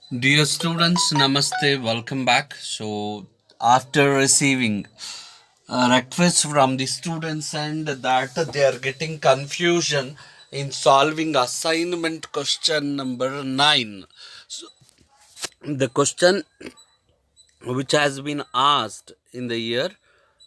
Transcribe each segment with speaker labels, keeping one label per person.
Speaker 1: Dear students, Namaste, welcome back. So, after receiving requests from the students and that they are getting confusion in solving assignment question number 9. So, the question which has been asked in the year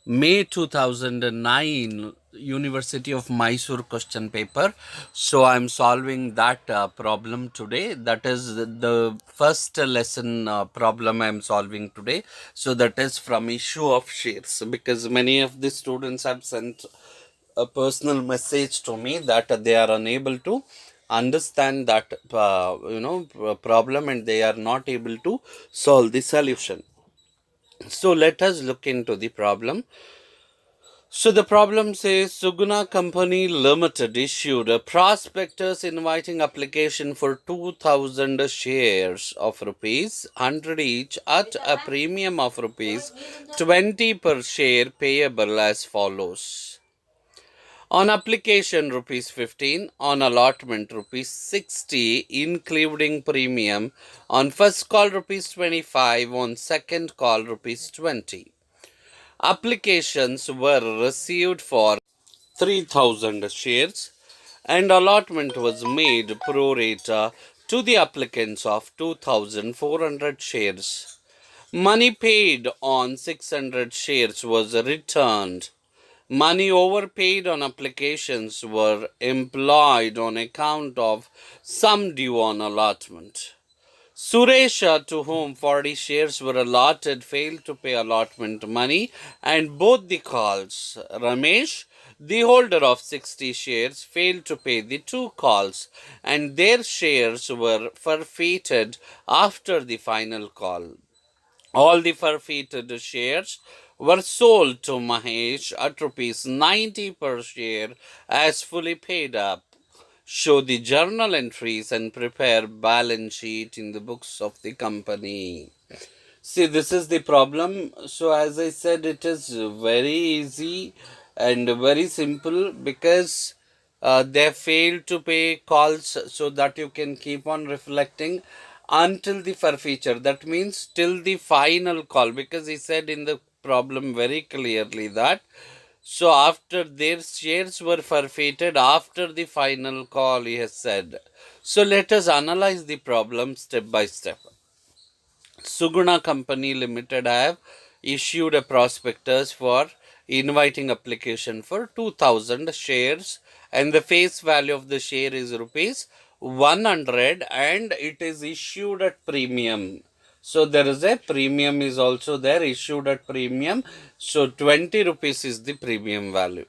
Speaker 1: May 2009 University of Mysore question paper. So I'm solving that problem today. That is the first lesson problem I'm solving today. So that is from issue of shares, because many of the students have sent a personal message to me that they are unable to understand that problem, and they are not able to solve the solution. So let us look into the problem. So the problem says Suguna Company Limited issued a prospectus inviting application for 2000 shares of rupees 100 each at a premium of rupees 20 per share, payable as follows. On application rupees 15, on allotment rupees 60 including premium, on first call rupees 25, on second call rupees 20. Applications were received for 3000 shares and allotment was made pro rata to the applicants of 2400 shares. Money paid on 600 shares was returned. Money overpaid on applications were employed on account of sum due on allotment. Suresha, to whom 40 shares were allotted, failed to pay allotment money, and both the calls. Ramesh, the holder of 60 shares, failed to pay the two calls, and their shares were forfeited after the final call. All the forfeited shares were sold to Mahesh at rupees 90 per share as fully paid up. Show the journal entries and prepare balance sheet in the books of the company. See, this is the problem. So as I said, it is very easy and very simple, because they failed to pay calls, so that you can keep on reflecting until the forfeiture. That means till the final call, because he said in the problem very clearly that so after their shares were forfeited after the final call, he has said. So let us analyze the problem step by step. Suguna Company Limited have issued a prospectus for inviting application for 2000 shares, and the face value of the share is rupees 100, and it is issued at premium. So there is a premium is also there, issued at premium. So 20 rupees is the premium value.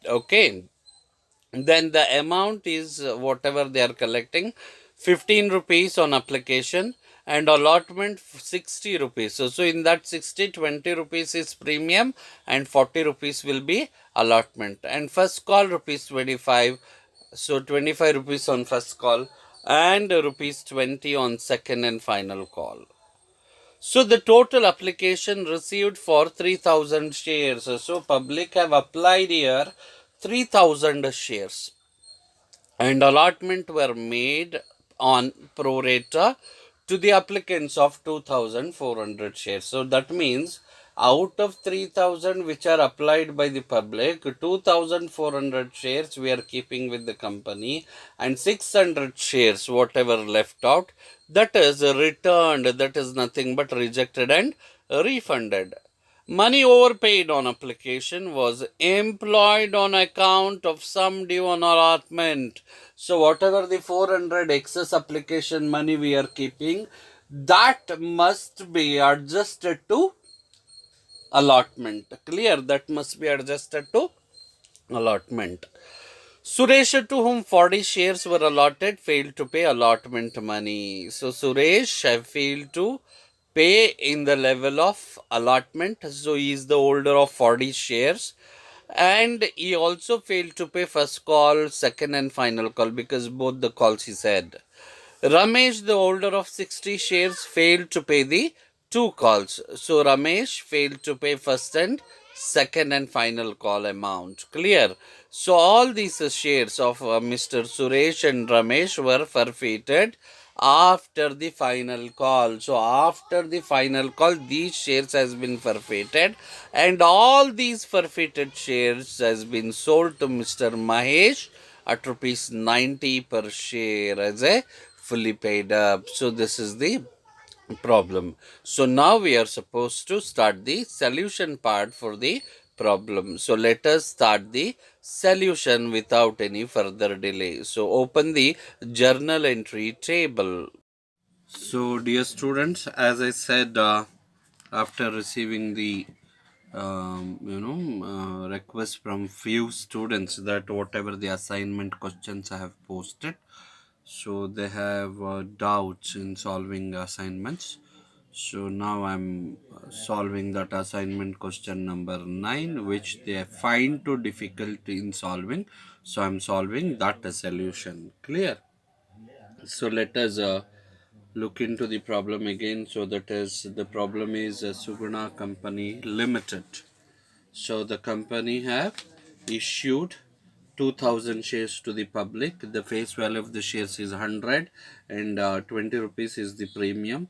Speaker 1: Okay. Then the amount is whatever they are collecting, 15 rupees on application, and allotment 60 rupees. So in that 60, 20 rupees is premium and 40 rupees will be allotment. And first call rupees 25. So 25 rupees on first call and rupees 20 on second and final call. So the total application received for 3000 shares. So public have applied here 3000 shares, and allotment were made on pro rata to the applicants of 2400 shares. So that means out of 3000 which are applied by the public, 2400 shares we are keeping with the company, and 600 shares whatever left out, that is returned, that is nothing but rejected and refunded. Money overpaid on application was employed on account of sum due on allotment. So whatever the 400 excess application money we are keeping, that must be adjusted to allotment. Clear? That must be adjusted to allotment. Suresh, to whom 40 shares were allotted, failed to pay allotment money. So Suresh have failed to pay in the level of allotment. So he is the holder of 40 shares. And he also failed to pay first call, second and final call, because both the calls he said. Ramesh, the holder of 60 shares, failed to pay the two calls. So Ramesh failed to pay first and second and final call amount. Clear? So all these shares of Mr. Suresh and Ramesh were forfeited after the final call. So after the final call, these shares has been forfeited, and all these forfeited shares has been sold to Mr. Mahesh at rupees 90 per share as a fully paid up. So this is the problem. So now we are supposed to start the solution part for the problem. So let us start the solution without any further delay. So open the journal entry table. So dear students, as I said, after receiving the request from few students that whatever the assignment questions I have posted, so they have doubts in solving assignments. So now I'm solving that assignment question number 9, which they find too difficult in solving. So I'm solving that solution. Clear? So let us look into the problem again. So that is, the problem is Suguna Company Limited. So the company have issued 2000 shares to the public. The face value of the shares is 100, and 20 rupees is the premium,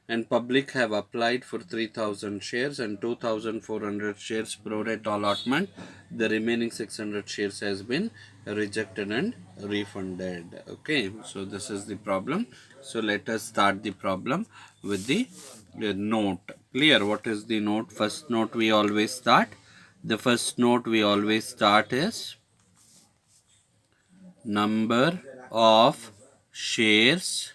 Speaker 1: and public have applied for 3000 shares and 2400 shares pro rata allotment. The remaining 600 shares has been rejected and refunded. Okay, so this is the problem. So let us start the problem with the note. Clear? What is the note? First note we always start. The first note we always start is number of shares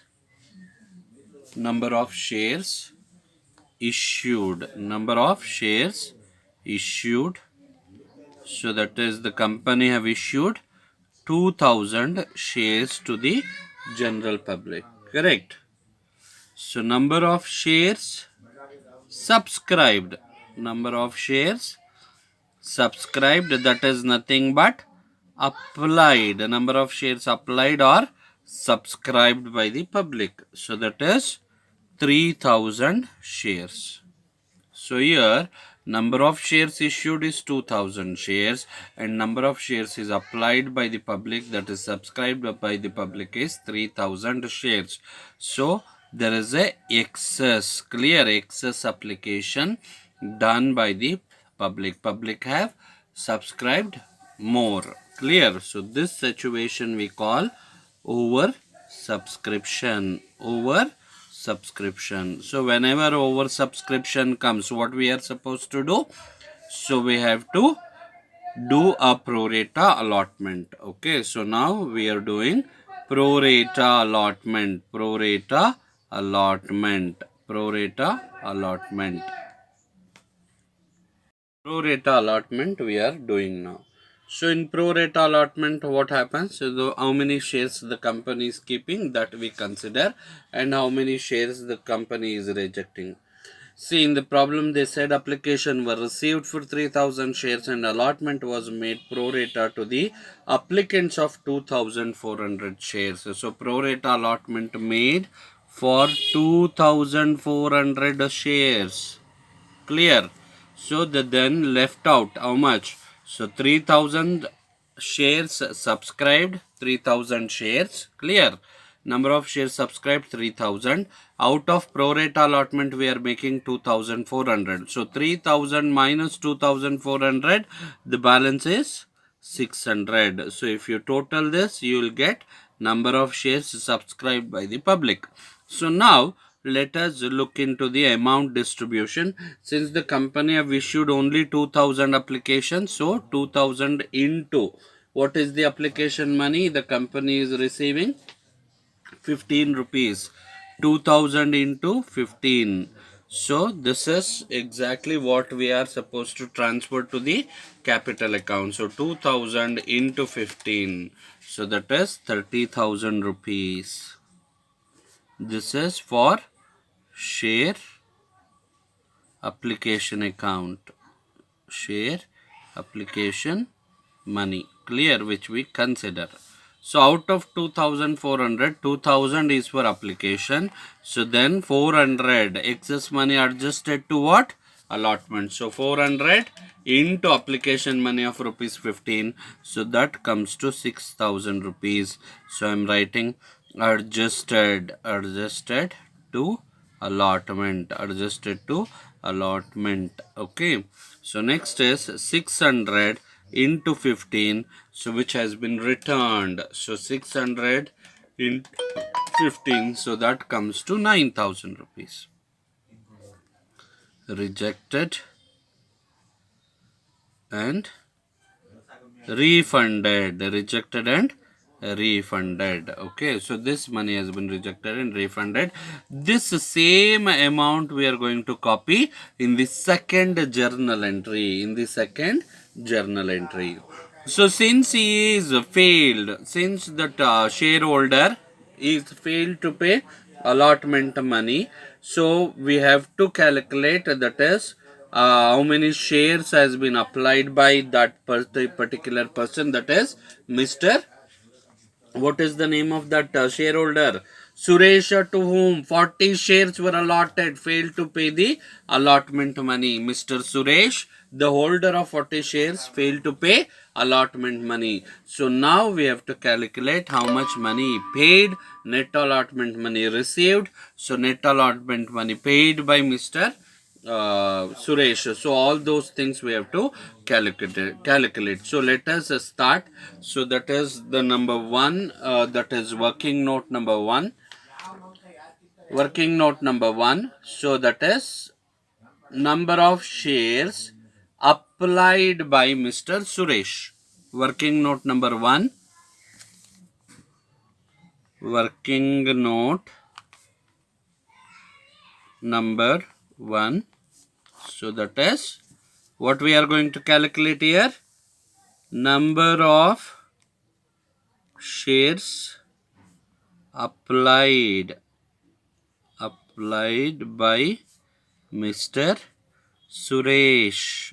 Speaker 1: issued. Number of shares issued. So that is, the company have issued 2000 shares to the general public. Correct? So number of shares subscribed. Number of shares subscribed, that is nothing but applied. The number of shares applied or subscribed by the public. So that is 3000 shares. So here number of shares issued is 2000 shares, and number of shares is applied by the public, that is subscribed by the public, is 3000 shares. So there is a excess, clear excess application done by the public. Public have subscribed more. Clear? So this situation we call over subscription. Over subscription. So whenever over subscription comes, what we are supposed to do? So we have to do a pro rata allotment. Okay, so now we are doing pro rata allotment. Pro rata allotment. Pro rata allotment. Pro rata allotment we are doing now. So in pro rata allotment, what happens? So how many shares the company is keeping, that we consider, and how many shares the company is rejecting. See, in the problem they said application were received for 3000 shares and allotment was made pro rata to the applicants of 2400 shares. So pro rata allotment made for 2400 shares. Clear? So they then left out how much? So 3000 shares subscribed, 3000 shares. Clear? Number of shares subscribed 3000. Out of pro rata allotment we are making 2400. So 3000 minus 2400, the balance is 600. So if you total this, you will get number of shares subscribed by the public. So now let us look into the amount distribution. Since the company have issued only 2000 applications, so 2000 into what is the application money the company is receiving? 15 rupees. 2000 into 15. So this is exactly what we are supposed to transfer to the capital account. So 2000 into 15. So that is 30,000 rupees. This is for share application account. Share application money. Clear? Which we consider. So out of 2400, 2000 is for application. So then 400 excess money adjusted to what? Allotment. So 400 into application money of rupees 15. So that comes to 6000 rupees. So I am writing adjusted to allotment. Okay, so next is 600 into 15, so which has been returned. So 600 into 15, so that comes to 9,000 rupees. Rejected and refunded. Rejected and refunded. Okay, so this money has been rejected and refunded. This same amount we are going to copy in the second journal entry. So since he is failed, since that shareholder is failed to pay allotment money, so we have to calculate, that is how many shares has been applied by that particular person, that is Mr. What is the name of that shareholder? Suresh, to whom 40 shares were allotted, failed to pay the allotment money. Mr. Suresh, the holder of 40 shares, failed to pay allotment money. So now we have to calculate how much money he paid, net allotment money received. So net allotment money paid by Mr. Suresh. So all those things we have to calculate. So let us start. So that is the number one, that is working note number one. So that is number of shares applied by Mr. Suresh. Working note number one. Working note number one. So that is what we are going to calculate here. Number of shares applied by Mr. Suresh.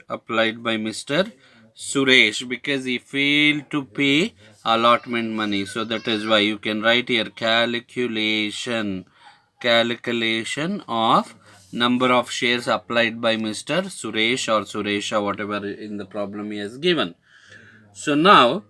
Speaker 1: Because he failed to pay allotment money. So that is why you can write here calculation of number of shares applied by Mr. Suresh or Suresha, whatever in the problem he has given. So now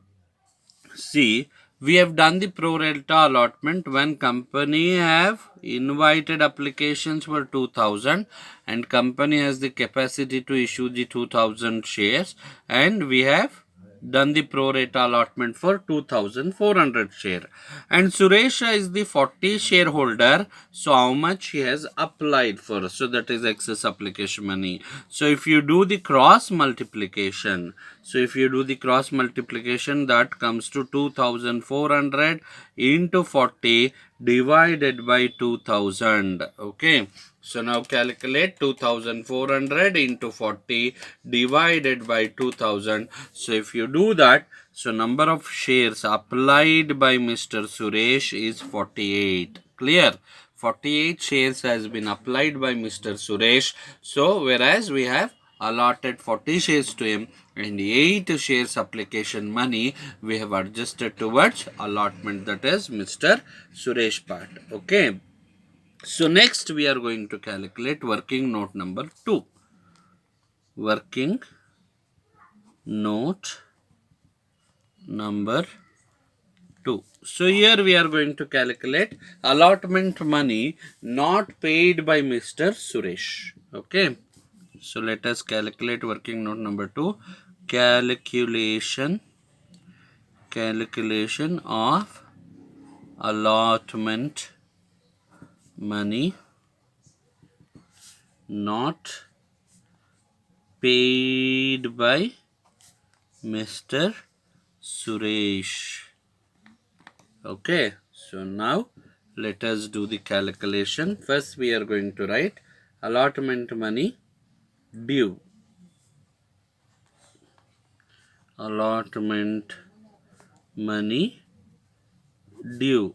Speaker 1: see, we have done the pro rata allotment when company have invited applications for 2000 and company has the capacity to issue the 2000 shares, and we have done the pro rata allotment for 2400 share, and Suresha is the 40 shareholder. So how much he has applied for? So that is excess application money. So if you do the cross multiplication, that comes to 2400 into 40 divided by 2000. Okay, so now calculate 2400 into 40 divided by 2000. So if you do that, so number of shares applied by Mr. Suresh is 48. Clear? 48 shares has been applied by Mr. Suresh. So whereas we have allotted 40 shares to him and 8 shares application money we have adjusted towards allotment, that is Mr. Suresh part. Okay. So next we are going to calculate working note number 2. Working note number 2. So here we are going to calculate allotment money not paid by Mr. Suresh. Okay. So let us calculate working note number 2. Calculation of allotment money not paid by Mr. Suresh. Okay, so now let us do the calculation. First we are going to write allotment money due. Allotment money due.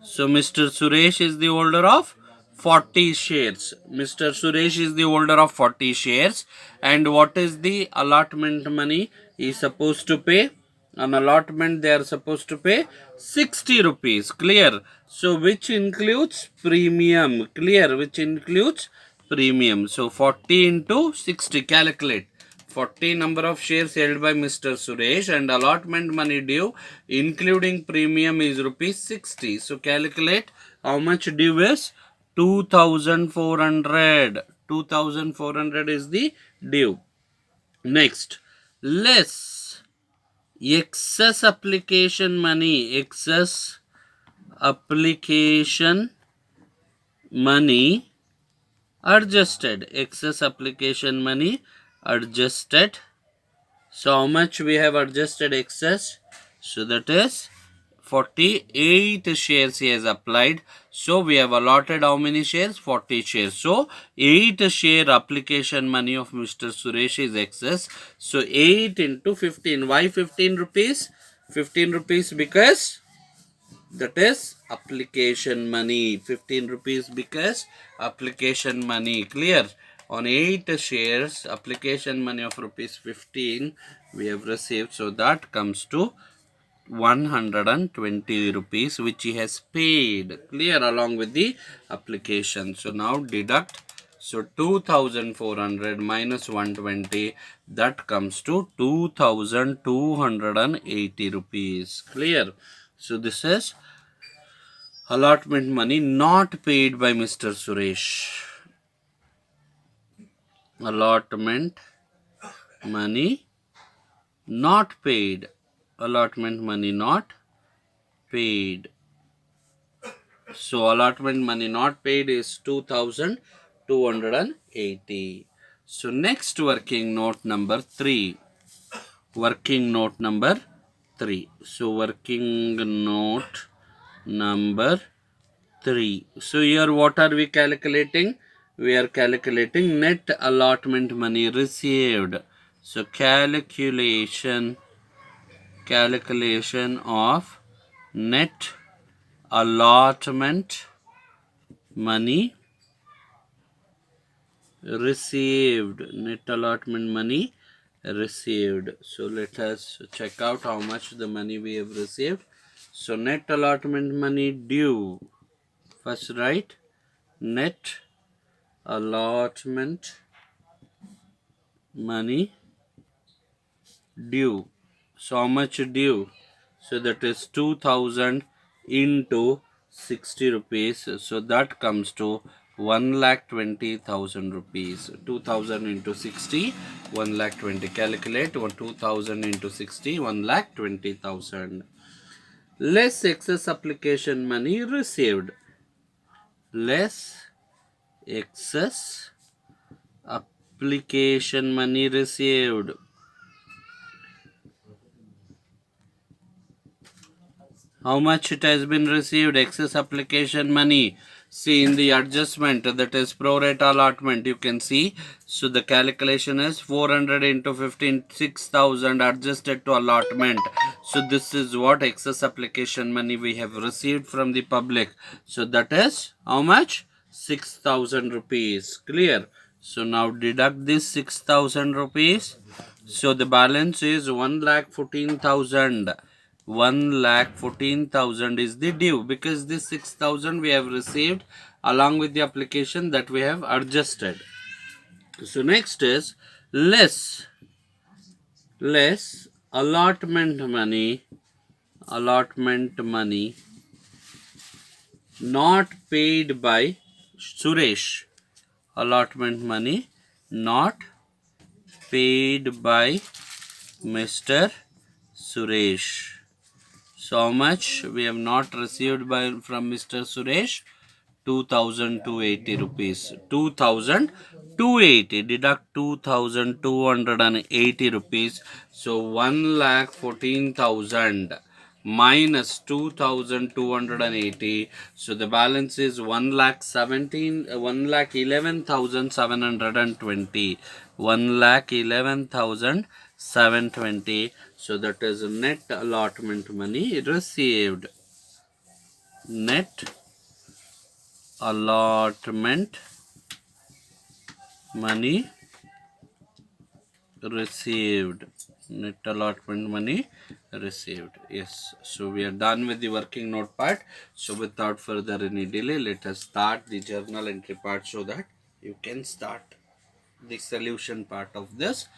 Speaker 1: So Mr. Suresh is the holder of 40 shares. Mr. Suresh is the holder of 40 shares. And what is the allotment money he is supposed to pay? An allotment they are supposed to pay 60 rupees. Clear? So which includes premium. Clear? Which includes premium. So 40 into 60. Calculate. 40 number of shares held by Mr. Suresh, and allotment money due including premium is rupees 60. So calculate how much due is 2400. 2400 is the due. Next, less excess application money. Excess application money adjusted. Excess application money adjusted. So how much we have adjusted excess? So that is 48 shares he has applied. So we have allotted how many shares? 40 shares. So 8 share application money of Mr. Suresh is excess. So 8 into 15. Why 15 rupees? 15 rupees because that is application money. 15 rupees because application money. Clear? On 8 shares, application money of rupees 15 we have received. So that comes to 120 rupees which he has paid. Clear? Along with the application. So now deduct. So 2400 minus 120, that comes to 2280 rupees. Clear? So this is allotment money not paid by Mr. Suresh. Allotment money not paid. Allotment money not paid. So allotment money not paid is 2280. So next working note number 3. Working note number 3. So working note number 3. So here what are we calculating? We are calculating net allotment money received. So calculation of net allotment money received. Net allotment money received. So let us check out how much the money we have received. So net allotment money due. First write net allotment money due. So how much due? So that is 2000 into 60 rupees. So that comes to 1,20,000 rupees. 2000 into 60, 1,20,000. Calculate 2000 into 60, 1,20,000. Less excess application money received. Less excess application money received. How much it has been received? Excess application money. See in the adjustment, that is pro rata allotment, you can see. So the calculation is 400 into 15, 6,000 adjusted to allotment. So this is what excess application money we have received from the public. So that is how much? 6,000 rupees. Clear? So now deduct this 6,000 rupees. So the balance is 1,14,000. 1,14,000 is the due, because this 6,000 we have received along with the application that we have adjusted. So next is less allotment money not paid by Suresh. Allotment money not paid by Mr. Suresh. So how much we have not received from Mr. Suresh? 2,280 rupees. 2,280. Deduct 2,280 rupees. So 1,14,000 minus 2,280. So the balance is 1,11,720. 1,11,720. So that is net allotment money received. Net allotment money received. Net allotment money received. Yes. So we are done with the working note part. So without further any delay, let us start the journal entry part so that you can start the solution part of this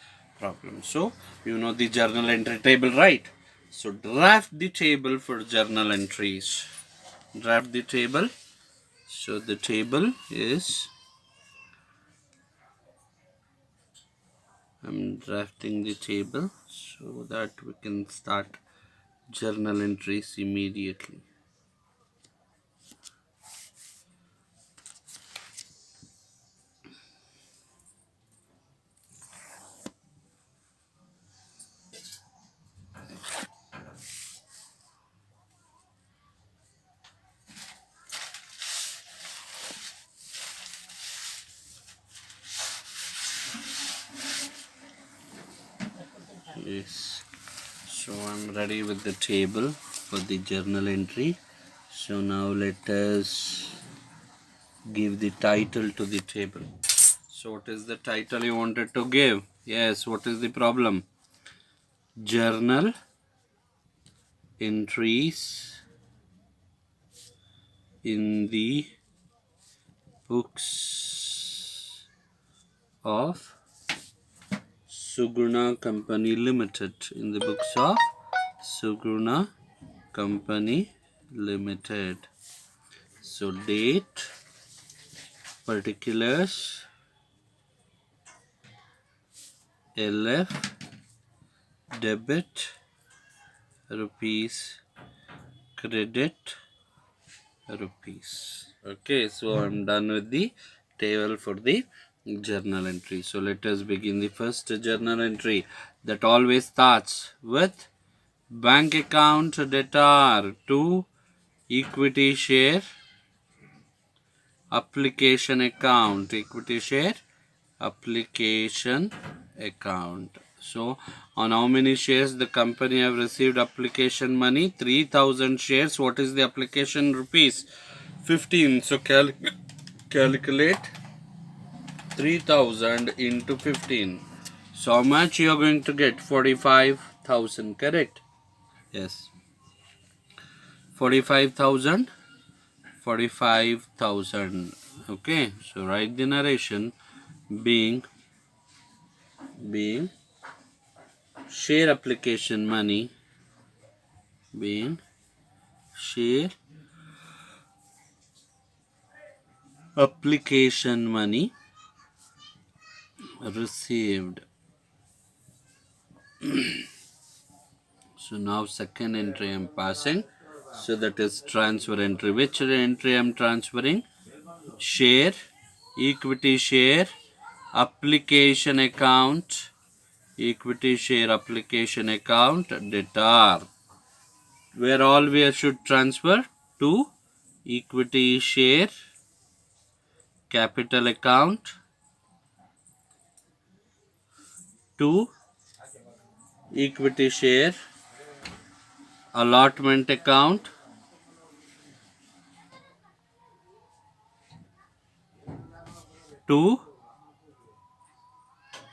Speaker 1: problem. So you know the journal entry table, right? So draft the table for journal entries. Draft the table. So the table is, I'm drafting the table so that we can start journal entries immediately. Yes, so I'm ready with the table for the journal entry. So now let us give the title to the table. So what is the title you wanted to give? Yes, what is the problem? Journal entries in the books of Suguna Company Limited. In the books of Suguna Company Limited. So date, particulars, LF, debit, rupees, credit, rupees. Okay, so I'm done with the table for the journal entry. So let us begin the first journal entry that always starts with bank account debtor to equity share application account, equity share application account. So on how many shares the company have received application money? 3000 shares. What is the application? Rupees 15. So calculate 3000 into 15. So how much you are going to get? 45,000, correct? Yes, 45,000. 45,000. Okay, so write the narration being share application money, being share application money received. So now second entry I am passing. So that is transfer entry. Which entry I am transferring? Share, equity share, application account, equity share application account, debtor. Where all we should transfer to equity share capital account to equity share allotment account to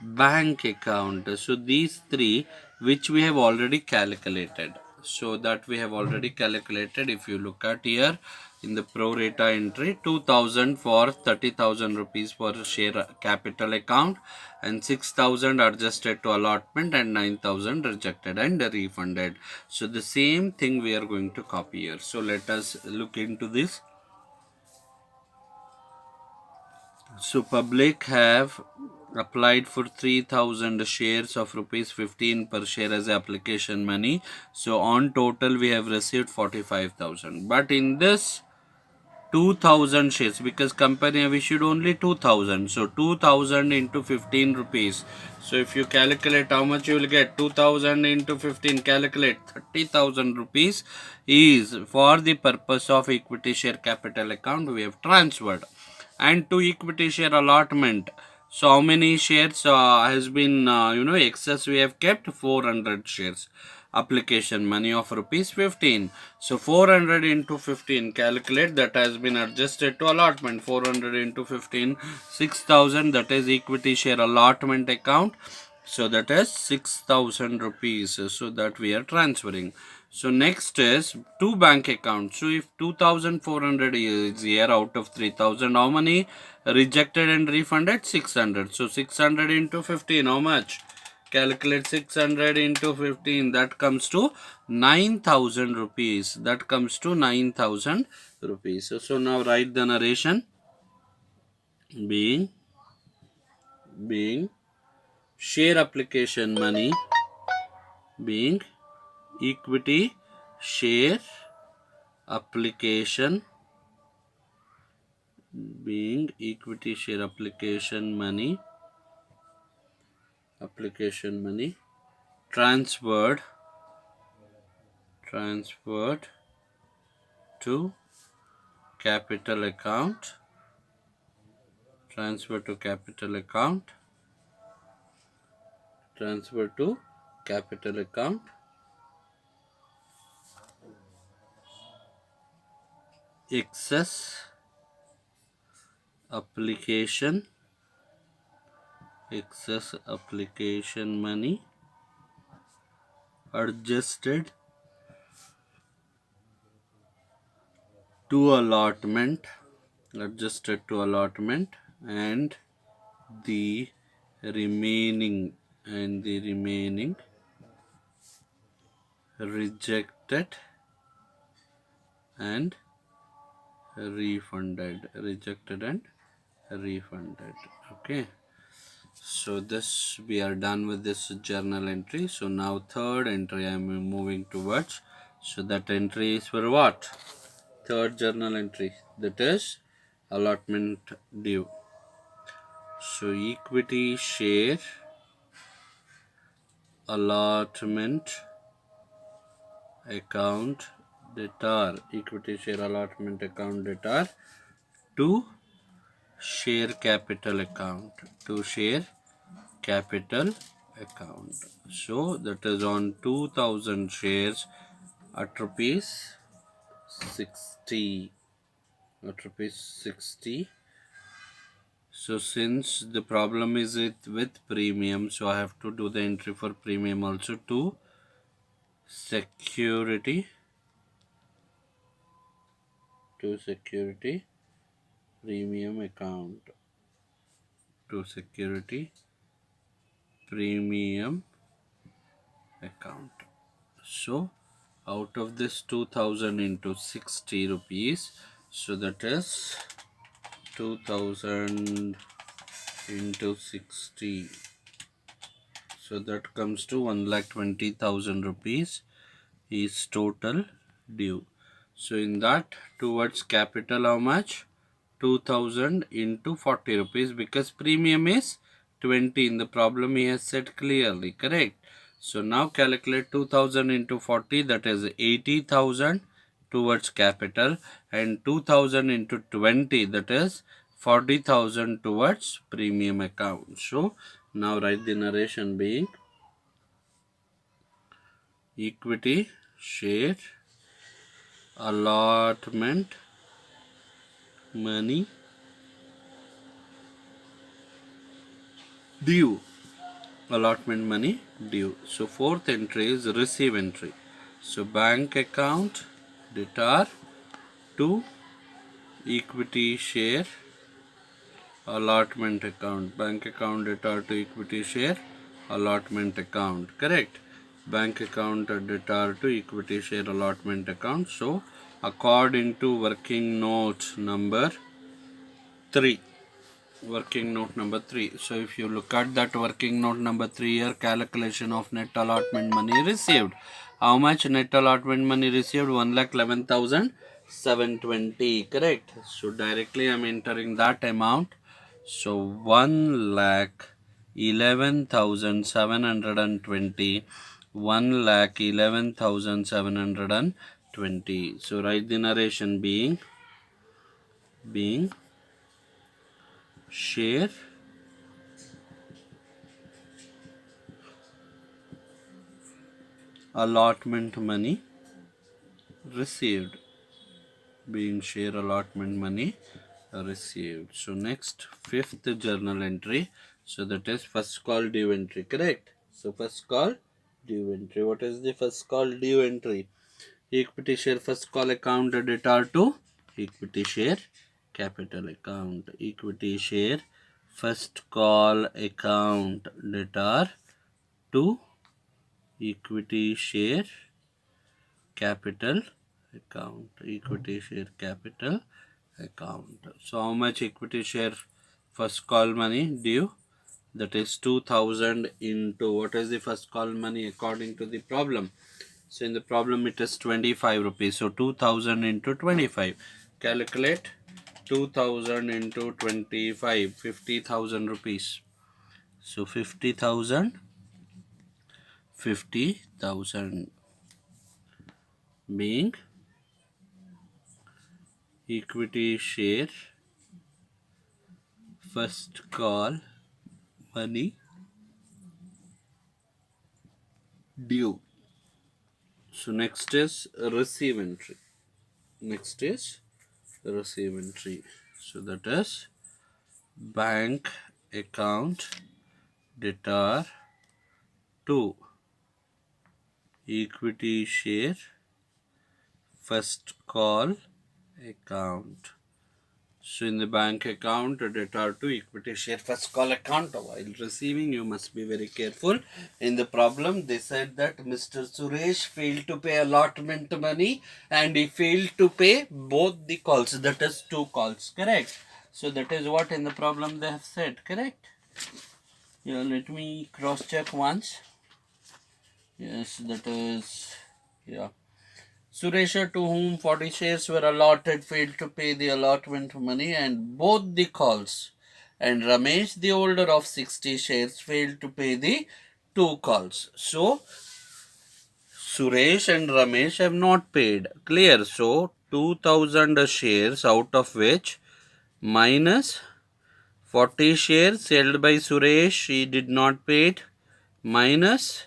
Speaker 1: bank account. So these three which we have already calculated. So that we have already calculated. If you look at here in the pro rata entry, 2000 for 30,000 rupees for share capital account and 6,000 adjusted to allotment and 9,000 rejected and refunded. So the same thing we are going to copy here. So let us look into this. So public have applied for 3000 shares of rupees 15 per share as application money. So on total we have received 45,000. But in this 2000 shares, because company have issued only 2000, so 2000 into 15 rupees. So if you calculate how much you will get, 2000 into 15, calculate 30,000 rupees is for the purpose of equity share capital account we have transferred. And to equity share allotment, so how many shares has been excess we have kept? 400 shares application money of rupees 15. So 400 into 15, calculate, that has been adjusted to allotment. 400 into 15, 6,000, that is equity share allotment account. So that is 6,000 rupees. So that we are transferring. So next is two bank accounts. So if 2,400 is here out of 3,000, how many rejected and refunded? 600. So 600 into 15, how much? Calculate 600 into 15. That comes to 9,000 rupees. That comes to 9,000 rupees. So now write the narration. Being share application money, being equity share application, being equity share application money transferred to capital account, transfer to capital account, excess application money adjusted to allotment, and the remaining rejected and refunded. Okay, so this, we are done with this journal entry. So now third entry I am moving towards. So that entry is for what? Third journal entry, that is allotment due. So equity share allotment account debtor, to share capital account, So that is on 2,000 shares at rupees 60. So since the problem is with premium, so I have to do the entry for premium also. To security premium account, So out of this 2,000 into 60 rupees, so that is 2,000 into 60, so that comes to 1,20,000 rupees is total due. So in that, towards capital, how much? 2,000 into 40 rupees, because premium is 20 in the problem he has said clearly, correct? So now calculate 2,000 into 40, that is 80,000 towards capital, and 2,000 into 20, that is 40,000 towards premium account. So now write the narration, being equity share allotment money due. So fourth entry is receive entry. So bank account debtor to equity share allotment account, correct? Bank account debtor to equity share allotment account. So according to working note number 3. So if you look at that working note number 3 here, calculation of net allotment money received. How much net allotment money received? 1,11,720, correct? So directly I am entering that amount. So 1,11,720, 1,11,720. So write the narration, being share allotment money received. So next, fifth journal entry. So that is first call due entry, correct? So first call due entry. What is the first call due entry? Equity share first call account debtor to equity share capital account. Equity share first call account debtor to equity share capital account. Equity share capital account. So how much equity share first call money due? That is 2000 into what is the first call money according to the problem. So in the problem it is 25 rupees. So 2000 into 25. Calculate 2000 into 25. 50,000 rupees. So 50,000 being equity share first call money due. So next is receive entry. Next is receive entry. So that is bank account debtor to equity share first call account. So in the bank account, debtor to equity share first call account. While receiving, you must be very careful. In the problem, they said that Mr. Suresh failed to pay allotment money and he failed to pay both the calls. That is two calls, correct? So that is what in the problem they have said, correct? Yeah, let me cross check once. Yes, that is, yeah. Suresha, to whom 40 shares were allotted, failed to pay the allotment money and both the calls. And Ramesh, the holder of 60 shares, failed to pay the two calls. So, Suresh and Ramesh have not paid. Clear? So, 2000 shares out of which minus 40 shares held by Suresh, he did not pay it, minus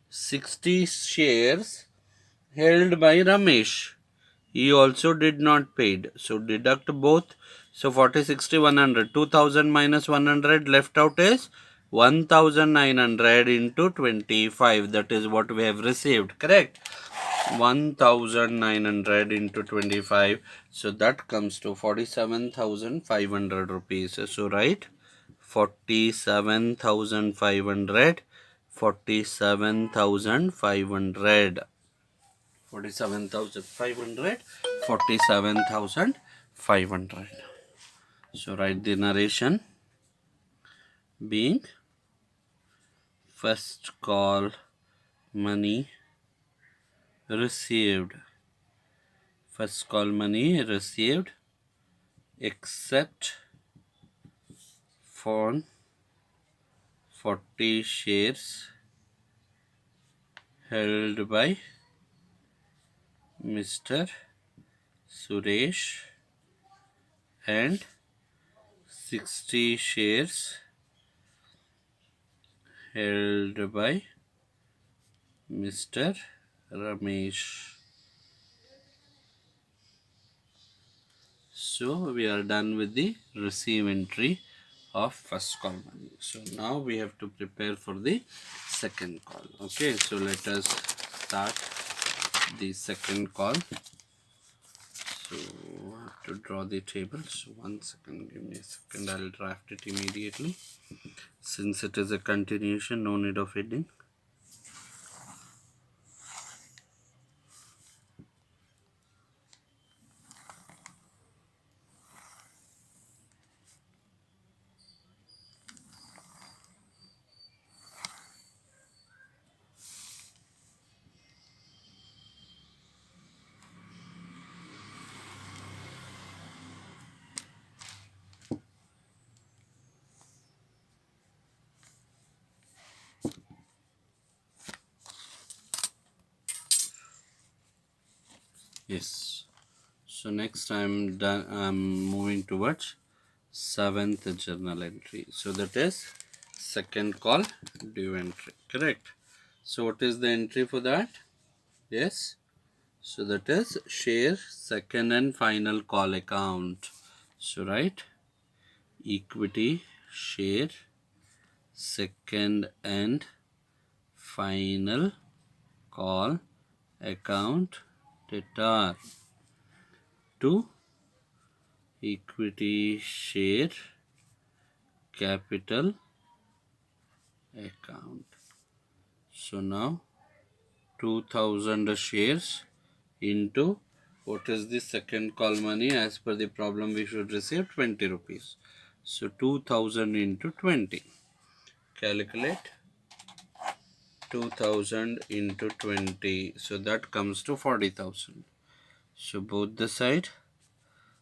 Speaker 1: 60 shares held by Ramesh, he also did not paid. So deduct both. So 40, 60, 100. 2000 minus 100 left out is 1900 into 25. That is what we have received. Correct? 1900 into 25. So that comes to 47,500 rupees. So right? 47,500. 47,500. 47,500, 47,500. So write the narration being first call money received. First call money received except for 40 shares held by Mr. Suresh and 60 shares held by Mr. Ramesh. So we are done with the receive entry of first call money. So now we have to prepare for the second call. Okay, so let us start the second call. So I have to draw the table. So 1 second, give me a second. I'll draft it immediately. Since it is a continuation, no need of heading. Yes. So next I'm done. I'm moving towards 7th journal entry. So that is second call due entry. Correct. So what is the entry for that? Yes. So that is share second and final call account. So right, equity share second and final call account debtor to equity share capital account. So now 2000 shares into what is the second call money? As per the problem, we should receive 20 rupees. So 2000 into 20. Calculate 2000 into 20. So that comes to 40,000. So both the side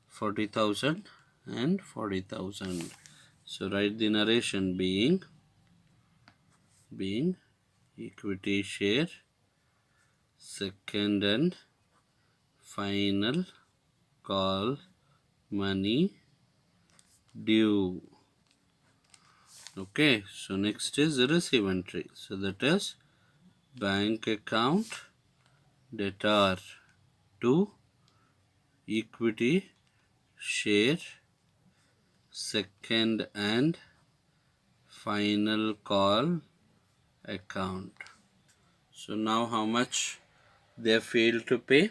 Speaker 1: 40,000 and 40,000. So write the narration being equity share, second and final call money due. Okay, so next is the receive entry. So that is bank account debtor to equity share, second and final call account. So now how much they failed to pay?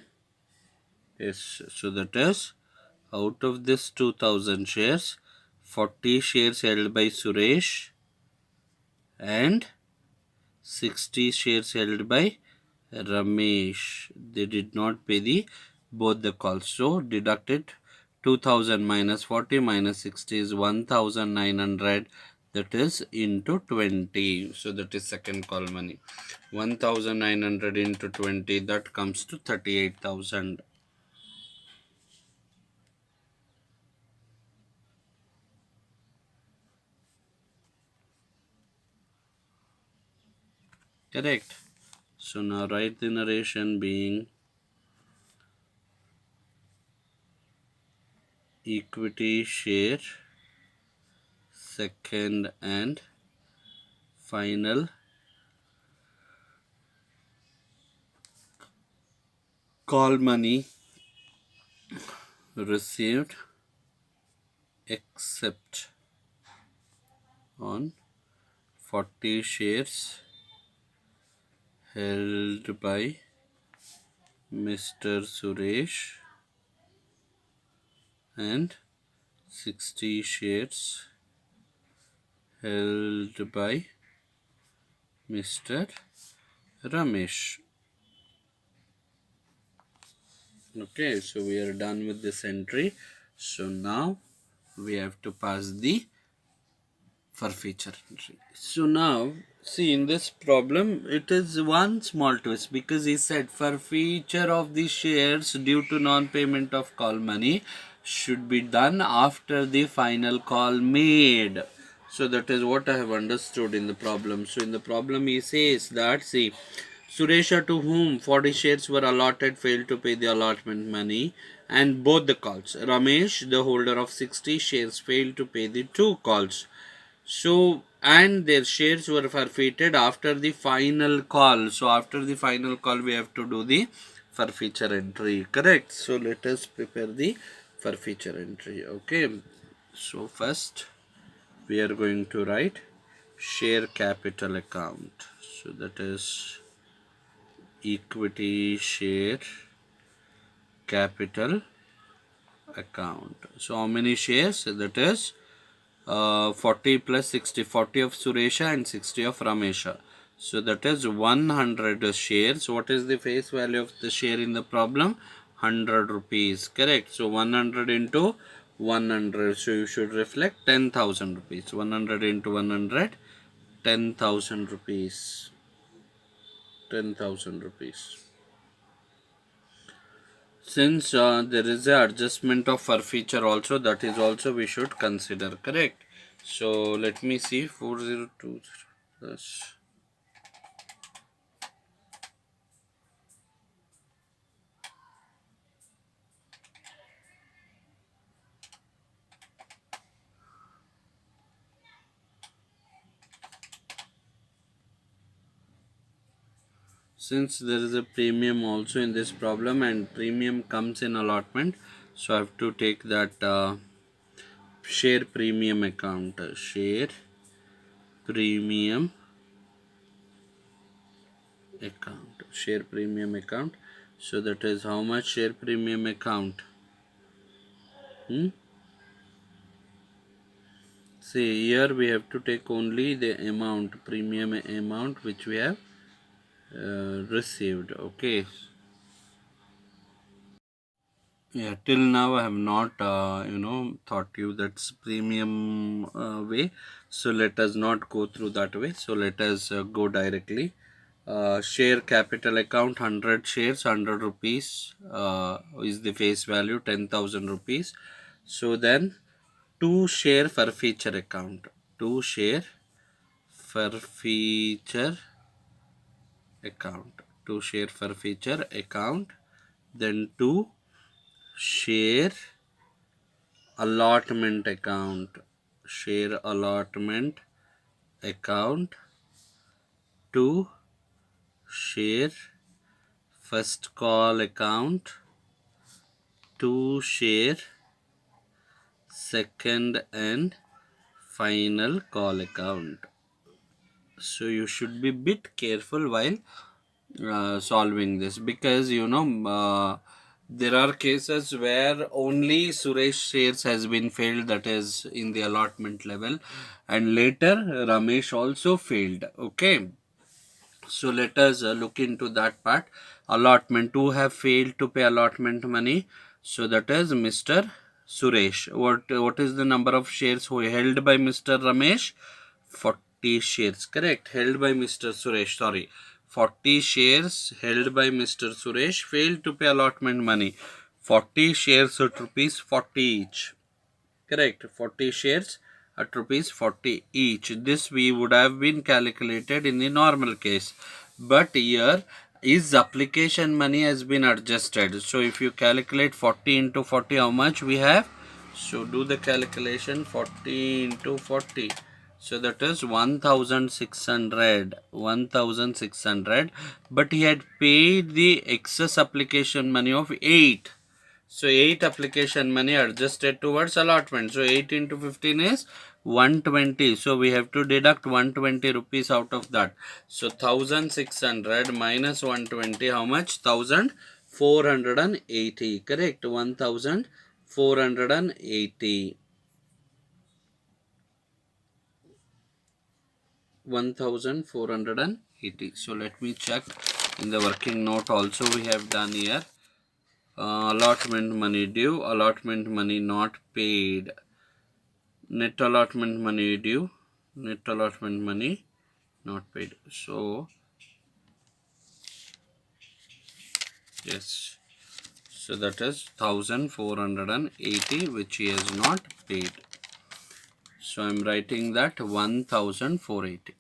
Speaker 1: Yes, so that is out of this 2000 shares, 40 shares held by Suresh and 60 shares held by Ramesh. They did not pay the both the calls. So deducted 2000 minus 40 minus 60 is 1900. That is into 20. So that is second call money. 1900 into 20, that comes to 38,000. Correct. So now write the narration being equity share, second and final call money received except on 40 shares held by Mr. Suresh and 60 shares held by Mr. Ramesh. Okay, so we are done with this entry. So now we have to pass the forfeiture entry. So now see, in this problem it is one small twist, because he said forfeiture of the shares due to non-payment of call money should be done after the final call made. So that is what I have understood in the problem. So in the problem he says that, see, Suresha, to whom 40 shares were allotted, failed to pay the allotment money and both the calls. Ramesh, the holder of 60 shares, failed to pay the two calls. So, and their shares were forfeited after the final call. So, after the final call, we have to do the forfeiture entry. Correct. So, let us prepare the forfeiture entry. Okay. So, first we are going to write share capital account. So, that is equity share capital account. So, how many shares? That is 40 plus 60, 40 of Suresha and 60 of Ramesha. So that is 100 shares. What is the face value of the share in the problem? 100 rupees. Correct. So 100 into 100. So you should reflect 10,000 rupees. 100 into 100, 10,000 rupees. 10,000 rupees. Since there is a adjustment of forfeiture also, that is also we should consider. Correct. So let me see, 4020 plus. Since there is a premium also in this problem and premium comes in allotment, so I have to take that share premium account. Share premium account. Share premium account. So that is how much share premium account? See, here we have to take only the amount, premium amount which we have received. Okay. Yeah, till now I have not, thought you that's premium way. So let us not go through that way. So let us go directly. Share capital account 100 shares, 100 rupees is the face value, 10,000 rupees. So then 2 share forfeiture account, 2 share forfeiture account, 2 share forfeiture account, then 2 share allotment account, share allotment account, 2 share first call account, 2 share second and final call account. So you should be bit careful while solving this, because there are cases where only Suresh shares has been failed, that is in the allotment level, and later Ramesh also failed. Okay, so let us look into that part. Allotment, 2 have failed to pay allotment money, so that is Mr. Suresh. What is the number of shares who held by Mr. Ramesh? 40 shares, correct, held by Mr. Suresh, sorry, 40 shares held by Mr. Suresh failed to pay allotment money. 40 shares at rupees 40 each, correct, 40 shares at rupees 40 each. This we would have been calculated in the normal case, but here is application money has been adjusted. So if you calculate 40 into 40, how much we have? So do the calculation, 40 into 40. So that is 1600, 1600, but he had paid the excess application money of 8. So 8 application money adjusted towards allotment. So 8 into 15 is 120. So we have to deduct 120 rupees out of that. So 1600 minus 120, how much? 1480. Correct. 1480. 1480. So let me check in the working note also we have done here. Allotment money due, allotment money not paid, net allotment money due, net allotment money not paid. So yes, so that is 1480 which he has not paid. So I am writing that 1480.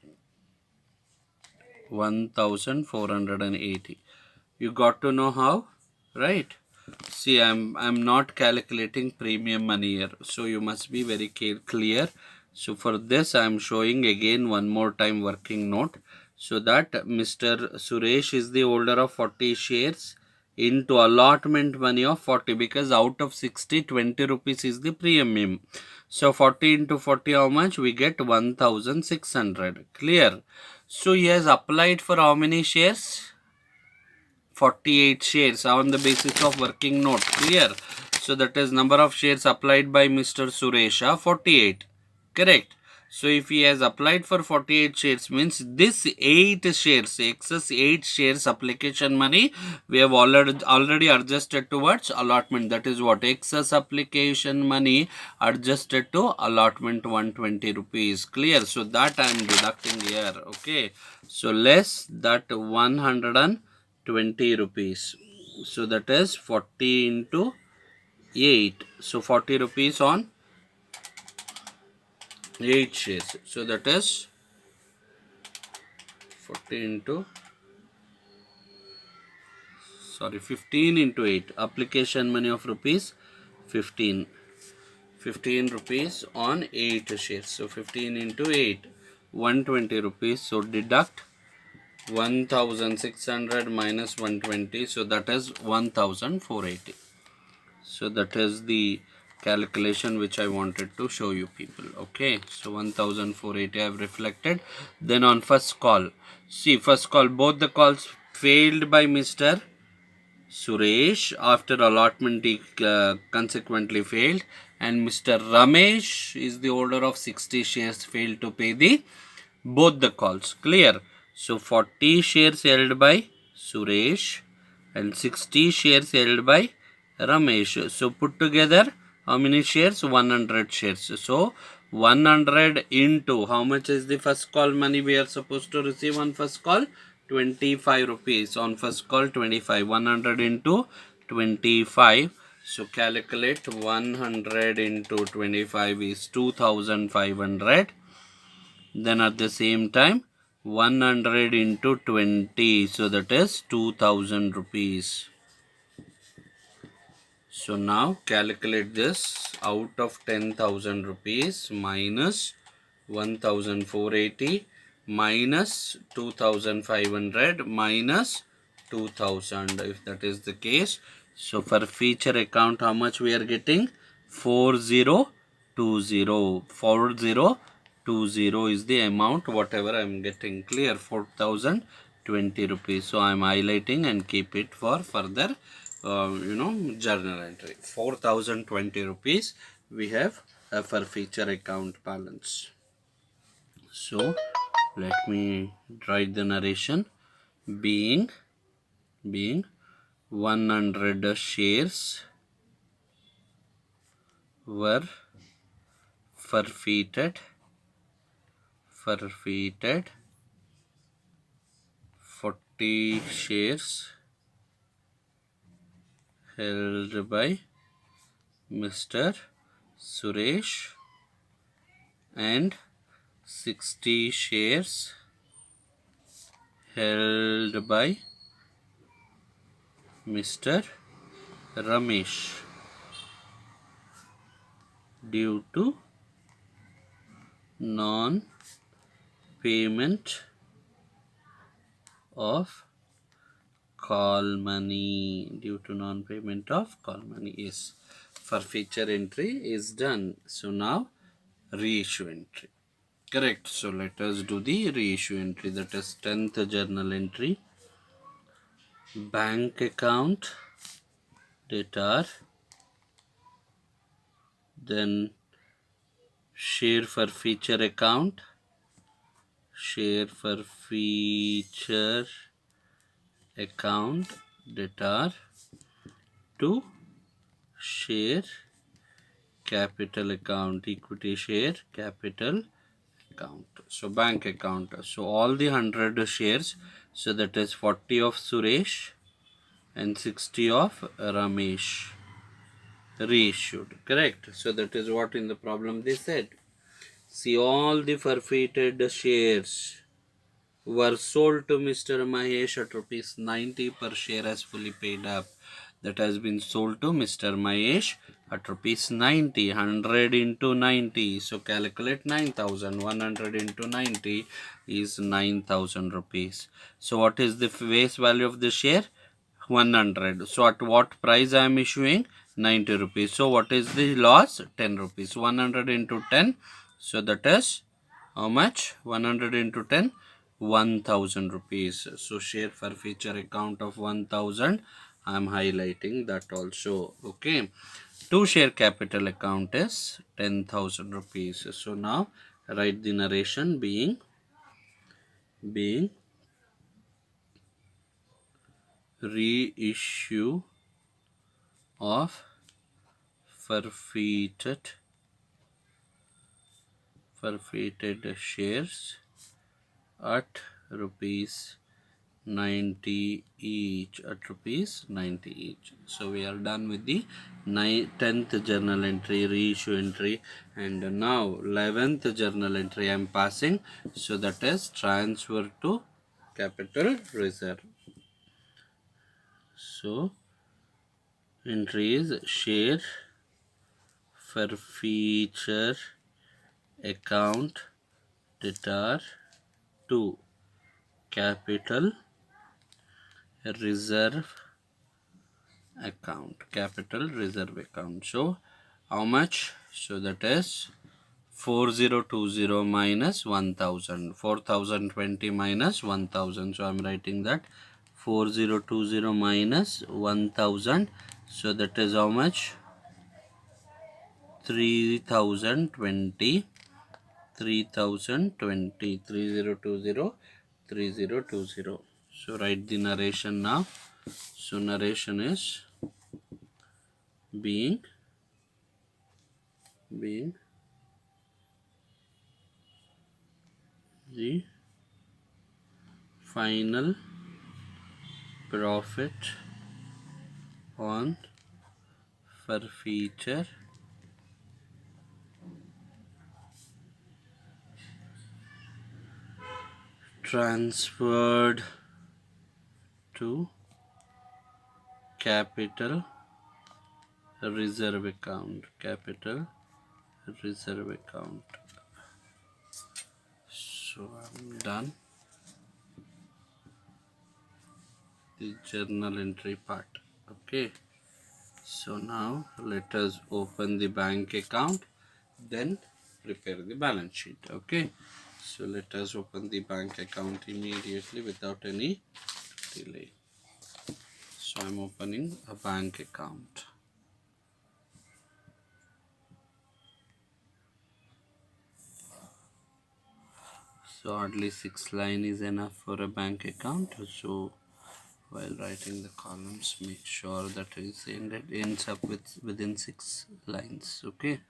Speaker 1: 1480. You got to know how, right? See, I'm not calculating premium money here, so you must be very clear. So for this I am showing again one more time working note, so that Mr. Suresh is the holder of 40 shares into allotment money of 40, because out of 60, 20 rupees is the premium. So 40 into 40, how much? We get 1600. Clear? So he has applied for how many shares? 48 shares on the basis of working note. Clear? So that is number of shares applied by Mr. Suresha, 48. Correct. So if he has applied for 48 shares, means this 8 shares, excess 8 shares application money, we have already adjusted towards allotment. That is what? Excess application money adjusted to allotment 120 rupees. Clear? So that I am deducting here. Okay. So less that 120 rupees. So that is 40 into 8. So 40 rupees on 8 shares. So that is 40 into 15 into 8. Application money of rupees 15. 15 rupees on 8 shares. So 15 into 8. 120 rupees. So deduct 1600 minus 120. So that is 1480. So that is the calculation which I wanted to show you people. Okay, so 1480 I have reflected. Then on first call, see, first call, both the calls failed by Mr. Suresh, after allotment he consequently failed, and Mr. Ramesh is the holder of 60 shares, failed to pay the both the calls. Clear? So 40 shares held by Suresh and 60 shares held by Ramesh. So put together how many shares? 100 shares. So 100 into how much is the first call money we are supposed to receive on first call? 25 rupees on first call. 25. 100 into 25. So calculate 100 into 25 is 2500. Then at the same time 100 into 20, so that is 2000 rupees. So now calculate this. Out of 10,000 rupees minus 1,480 minus 2,500 minus 2,000, if that is the case. So for feature account, how much we are getting? 4020. 4020 is the amount whatever I am getting. Clear? 4,020 rupees. So I am highlighting and keep it for further journal entry. 4,020 rupees we have for feature account balance. So let me write the narration. Being 100 shares were forfeited 40 shares held by Mr. Suresh and 60 shares held by Mr. Ramesh due to non-payment of call money. Due to non-payment of call money. Yes, for feature entry is done. So now reissue entry. Correct. So let us do the reissue entry. That is 10th journal entry. Bank account debtor, then share for feature account, share for feature account debtor to share capital account, equity share capital account. So bank account. So all the 100 shares, so that is 40 of Suresh and 60 of Ramesh reissued. Correct. So that is what in the problem they said. See, all the forfeited shares were sold to Mr. Mahesh at rupees 90 per share as fully paid up. That has been sold to Mr. Mahesh at rupees 90. 100 into 90. So calculate 9,000. 100 into 90 is 9,000 rupees. So what is the face value of the share? 100. So at what price I am issuing? 90 rupees. So what is the loss? 10 rupees. 100 into 10. So that is how much? 100 into 10. 1,000 rupees. So share for feature account of 1,000. I am highlighting that also. Okay. To share capital account is 10,000 rupees. So now write the narration being reissue of forfeited shares at rupees 90 each. So we are done with the 10th journal entry, reissue entry, and now 11th journal entry I am passing. So that is transfer to capital reserve. So entry is share forfeiture account debtor to capital reserve account. So how much? So that is 4020 minus 1000. 4020 minus 1000. So I am writing that 4020 minus 1000. So that is how much? 3020. 3020. 3020. So write the narration now. So narration is being the final profit on forfeiture transferred to capital reserve account. So I'm done the journal entry part. Okay, so now let us open the bank account, then prepare the balance sheet. Okay, so let us open the bank account immediately without any delay. So I'm opening a bank account. So hardly 6 lines is enough for a bank account. So while writing the columns, make sure that it ends up within 6 lines. Okay.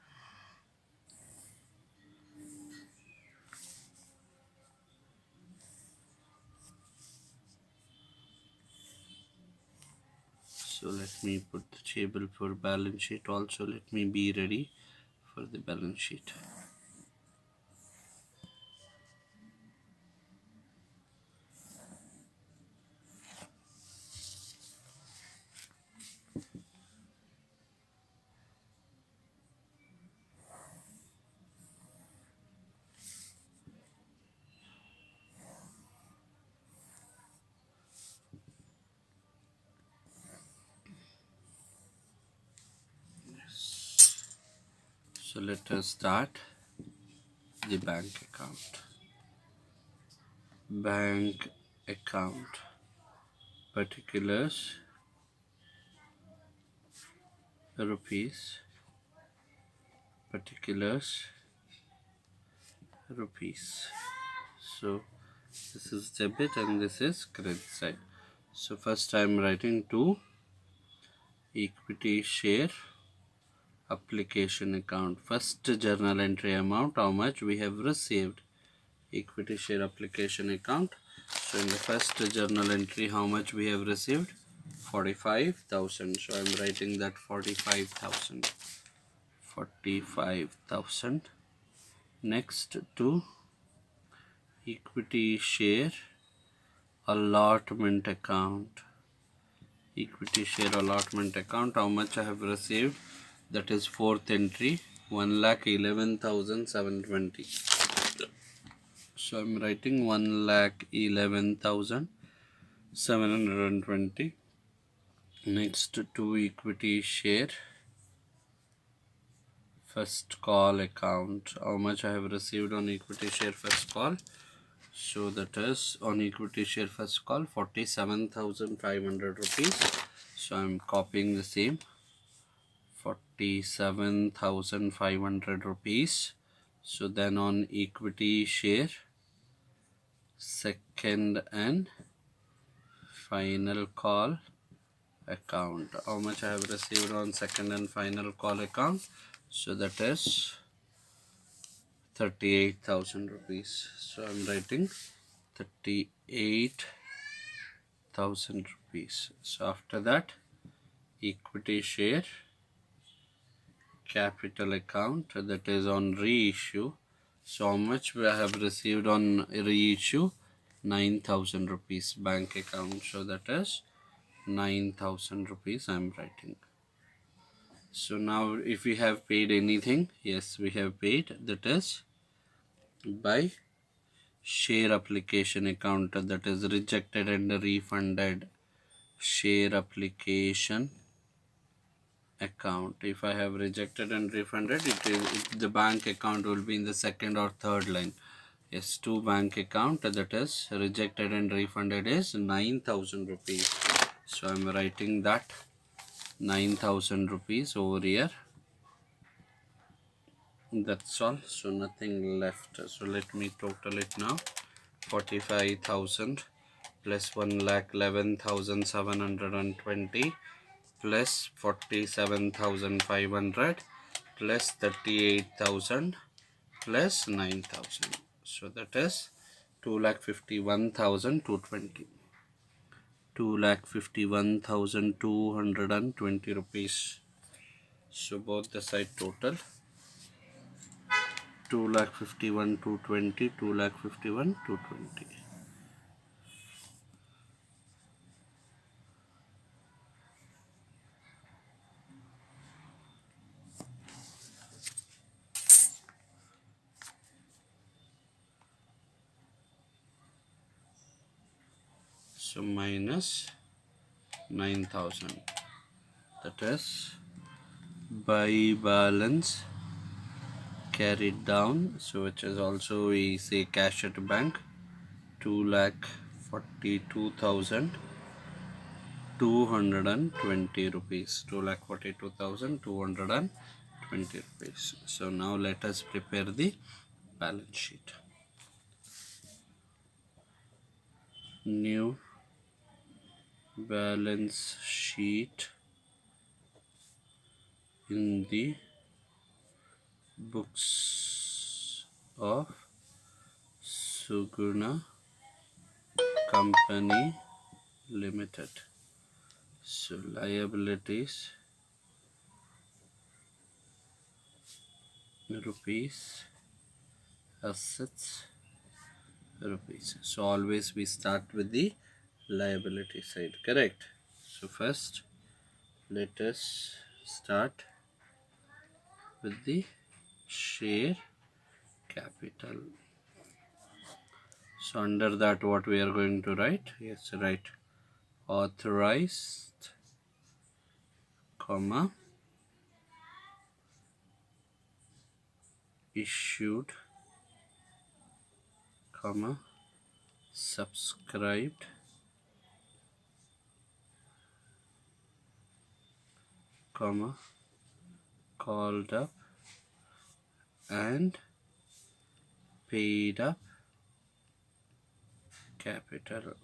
Speaker 1: So let me put the table for balance sheet. Also, let me be ready for the balance sheet. So let us start the bank account. Bank account particulars rupees. So this is debit and this is credit side. So first I am writing to equity share application account. First journal entry amount, how much we have received. Equity share application account. So in the first journal entry, how much we have received? 45,000. So I am writing that 45,000. Next to equity share allotment account. How much I have received? That is fourth entry, 1,11,720. So I'm writing 1,11,720. Next to equity share first call account, how much I have received on equity share first call. So that is on equity share first call 47,500 rupees. So I'm copying the same 47,500 rupees. So then on equity share second and final call account, how much I have received on second and final call account. So that is 38,000 rupees. So I'm writing 38,000 rupees. So after that, equity share capital account, that is on reissue. So how much we have received on reissue? 9,000 rupees bank account. So that is 9,000 rupees I'm writing. So now if we have paid anything, yes, we have paid. That is by share application account, that is rejected and refunded share application account. If I have rejected and refunded, the bank account will be in the second or third line. Yes, to bank account, that is rejected and refunded is 9,000 rupees. So I'm writing that 9,000 rupees over here. That's all. So nothing left. So let me total it now. 45,000 plus 1,11,720 plus 47,500 plus 38,000 plus 9,000. So that is 2,51,220. 2,51,220 rupees. So both the side total 2,51,220, 2,51,220. So minus 9,000. That is by balance carried down. So which is also we say cash at bank 2,42,220 rupees. 2,42,220 rupees. So now let us prepare the balance sheet. New balance sheet in the books of Suguna Company Limited. So liabilities rupees, assets rupees. So always we start with the liability side, correct? So first let us start with the share capital. So under that what we are going to write? Yes, write authorized, comma, issued, comma, subscribed, comma, called up and paid up capital.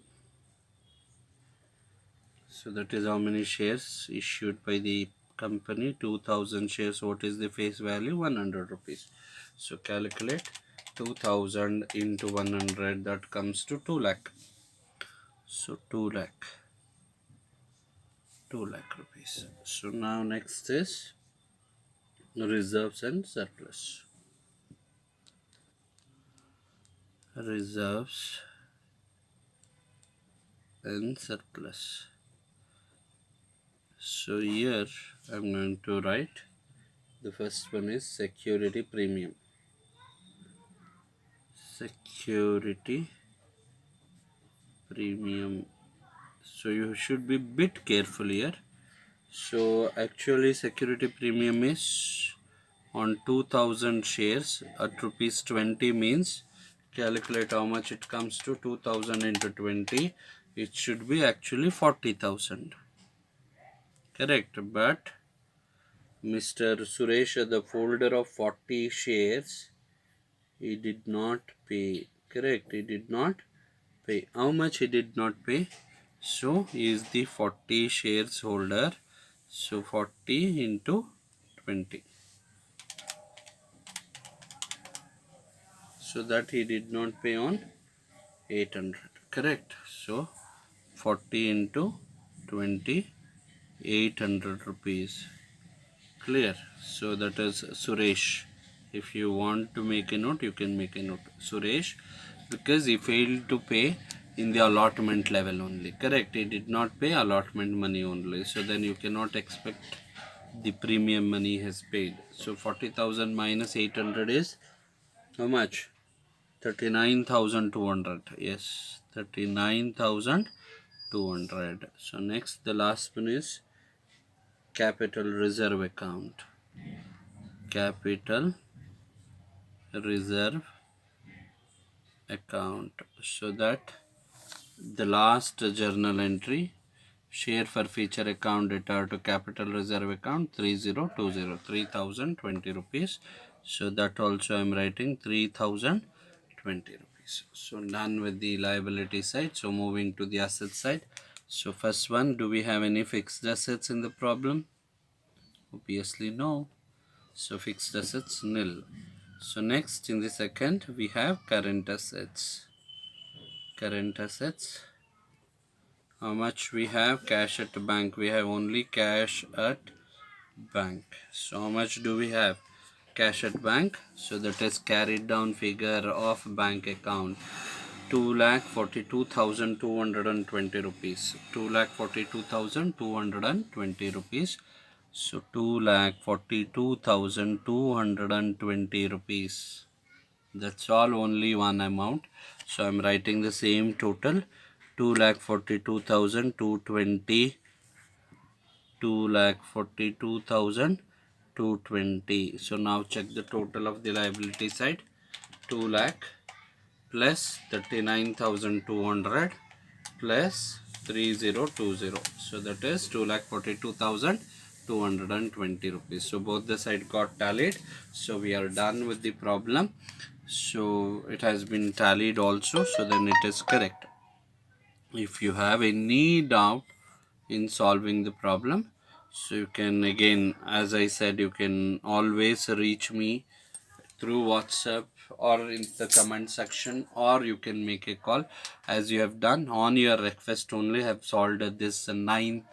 Speaker 1: So that is how many shares issued by the company. 2,000 shares. What is the face value? 100 rupees. So calculate 2,000 into 100. That comes to 2 lakh. So 2 lakh. 2 lakh rupees. So now next is reserves and surplus. Reserves and surplus. So here I'm going to write the first one is security premium. Security premium. So you should be bit careful here. So actually security premium is on 2,000 shares at rupees 20 means calculate how much it comes to. 2,000 into 20, it should be actually 40,000, correct? But Mr. Suresh, the folder of 40 shares, he did not pay, correct? He did not pay. How much he did not pay? So he is the 40 shares holder. So 40 into 20. So that he did not pay on 800, correct? So 40 into 20, 800 rupees. Clear? So that is Suresh. If you want to make a note, you can make a note. Suresh, because he failed to pay in the allotment level only, correct? He did not pay allotment money only. So then you cannot expect the premium money has paid. So 40,000 minus 800 is how much? 39,200. Yes, 39,200. So next, the last one is capital reserve account. Capital reserve account. So that the last journal entry, share for feature account debtor to capital reserve account 3020, 3,020 rupees. So that also I am writing 3,020 rupees. rupees. So done with the liability side. So moving to the asset side. So first one, do we have any fixed assets in the problem? Obviously no. So fixed assets nil. So next in the second we have current assets. Current assets. How much we have? Cash at bank. We have only cash at bank. So how much do we have? Cash at bank. So that is carried down figure of bank account. 2,42,220 rupees. 2,42,220 rupees. So 2,42,220 rupees. That's all, only one amount. So I'm writing the same total. 2,42,220. 2,42,220. So now check the total of the liability side. 2 lakh plus 39,200 plus 3020. So that is 2,42,220 rupees. So both the side got tallied. So we are done with the problem. So it has been tallied also. So then it is correct. If you have any doubt in solving the problem, so you can, again, as I said, you can always reach me through WhatsApp or in the comment section, or you can make a call as you have done. On your request only have solved this ninth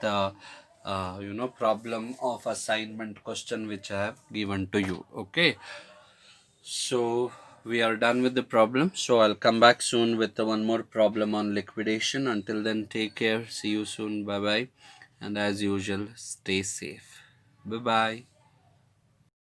Speaker 1: problem of assignment question which I have given to you. Okay, so we are done with the problem. So I'll come back soon with one more problem on liquidation. Until then, take care. See you soon. Bye bye. And as usual, stay safe. Bye bye.